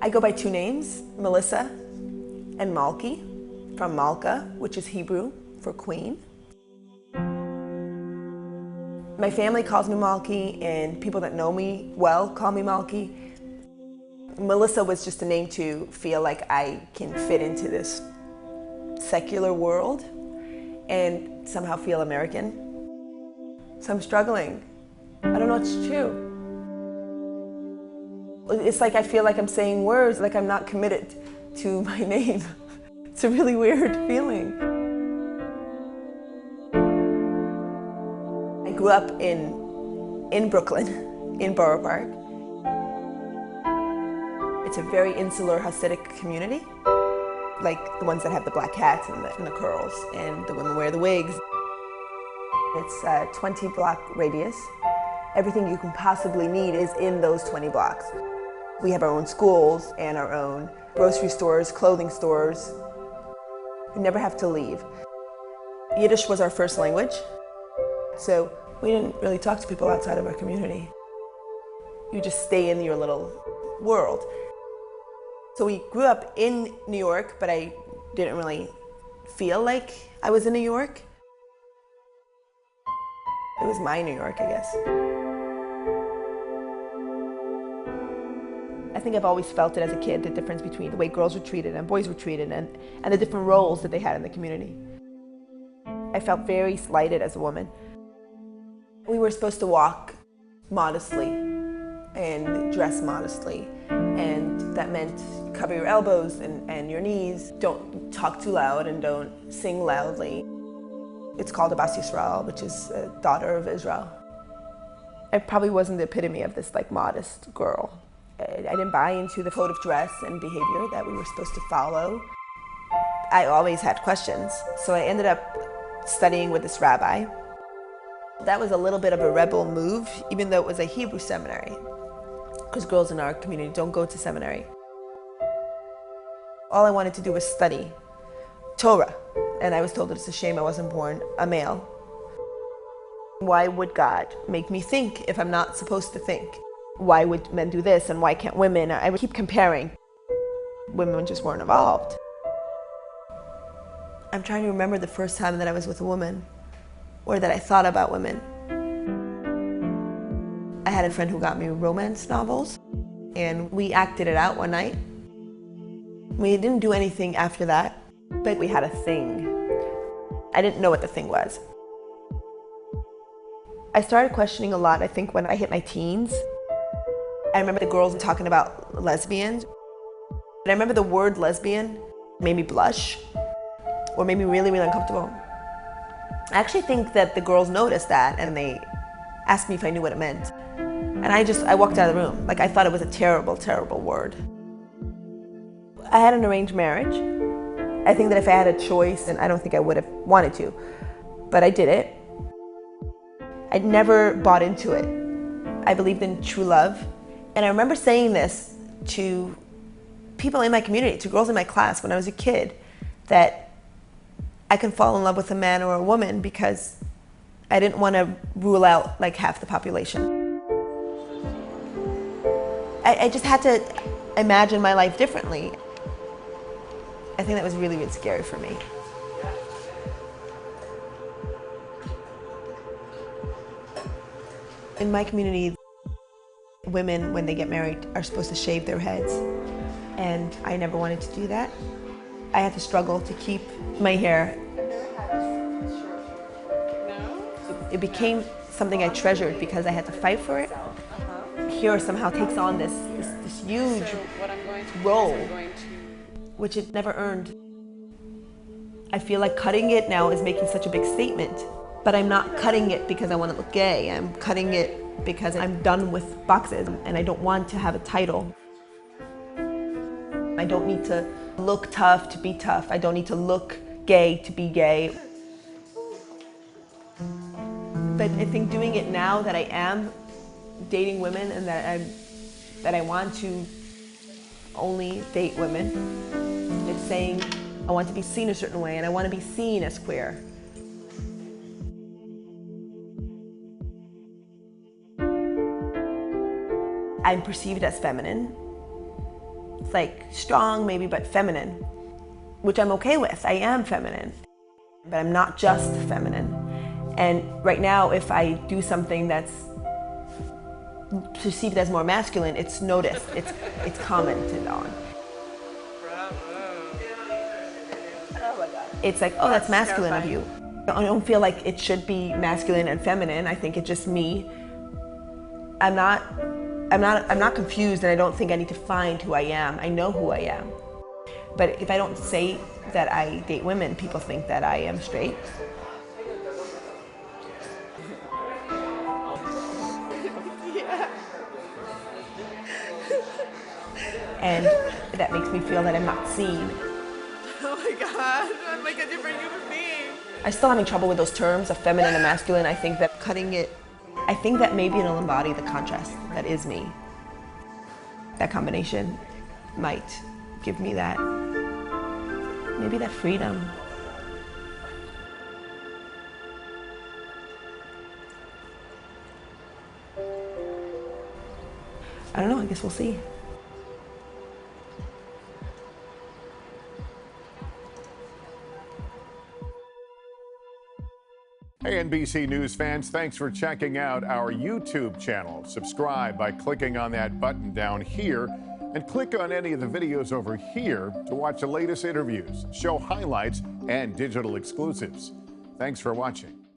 I go by two names, Melissa and Malky, from Malka, which is Hebrew for queen. My family calls me Malky, and people that know me well call me Malky. Melissa was just a name to feel like I can fit into this secular world and somehow feel American. So I'm struggling. I don't know what's true. It's like I feel like I'm saying words like I'm not committed to my name. It's a really weird feeling. I grew up in Brooklyn, in Borough Park. It's a very insular Hasidic community, like the ones that have the black hats and the curls, and the women wear the wigs. It's a 20-block radius. Everything you can possibly need is in those 20 blocks. We have our own schools and our own grocery stores, clothing stores. We never have to leave. Yiddish was our first language, so we didn't really talk to people outside of our community. You just stay in your little world. So we grew up in New York, but I didn't really feel like I was in New York. It was my New York, I guess. I think I've always felt it as a kid, the difference between the way girls were treated and boys were treated and the different roles that they had in the community. I felt very slighted as a woman. We were supposed to walk modestly and dress modestly, and that meant cover your elbows and your knees. Don't talk too loud and don't sing loudly. It's called a Bas Yisrael, which is a daughter of Israel. I probably wasn't the epitome of this like modest girl. I didn't buy into the code of dress and behavior that we were supposed to follow. I always had questions, so I ended up studying with this rabbi. That was a little bit of a rebel move, even though it was a Hebrew seminary, because girls in our community don't go to seminary. All I wanted to do was study Torah, and I was told that it's a shame I wasn't born a male. Why would God make me think if I'm not supposed to think? Why would men do this and why can't women? I would keep comparing. Women just weren't evolved. I'm trying to remember the first time that I was with a woman or that I thought about women. I had a friend who got me romance novels, and we acted it out one night. We didn't do anything after that, but we had a thing. I didn't know what the thing was. I started questioning a lot, I think, when I hit my teens. I remember the girls talking about lesbians. And I remember the word lesbian made me blush or made me really, really uncomfortable. I actually think that the girls noticed that and they asked me if I knew what it meant. And I walked out of the room. Like I thought it was a terrible, terrible word. I had an arranged marriage. I think that if I had a choice, and I don't think I would have wanted to, but I did it. I never bought into it. I believed in true love. And I remember saying this to people in my community, to girls in my class when I was a kid, that I can fall in love with a man or a woman because I didn't want to rule out like half the population. I just had to imagine my life differently. I think that was really, really scary for me. In my community, women, when they get married, are supposed to shave their heads. And I never wanted to do that. I had to struggle to keep my hair. It became something I treasured because I had to fight for it. Here somehow takes on this huge role, which it never earned. I feel like cutting it now is making such a big statement, but I'm not cutting it because I want to look gay. I'm cutting it because I'm done with boxes and I don't want to have a title. I don't need to look tough to be tough. I don't need to look gay to be gay. But I think doing it now that I am dating women and that I want to only date women, it's saying I want to be seen a certain way and I want to be seen as queer. I'm perceived as feminine, It's like strong maybe, but feminine, which I'm okay with. I am feminine, but I'm not just feminine. And right now, if I do something that's perceived as more masculine, it's noticed, it's commented on. Oh my God. It's like, oh, that's masculine of you. I don't feel like it should be masculine and feminine. I think it's just me. I'm not confused, and I don't think I need to find who I am. I know who I am. But if I don't say that I date women, people think that I am straight. Yeah. And that makes me feel that I'm not seen. Oh my God, I'm like a different human being. I'm still having trouble with those terms of feminine and masculine. I think that cutting it, I think that maybe it'll embody the contrast that is me. That combination might give me that, maybe that freedom. I don't know, I guess we'll see. Hey, NBC News fans, thanks for checking out our YouTube channel. Subscribe by clicking on that button down here and click on any of the videos over here to watch the latest interviews, show highlights, and digital exclusives. Thanks for watching.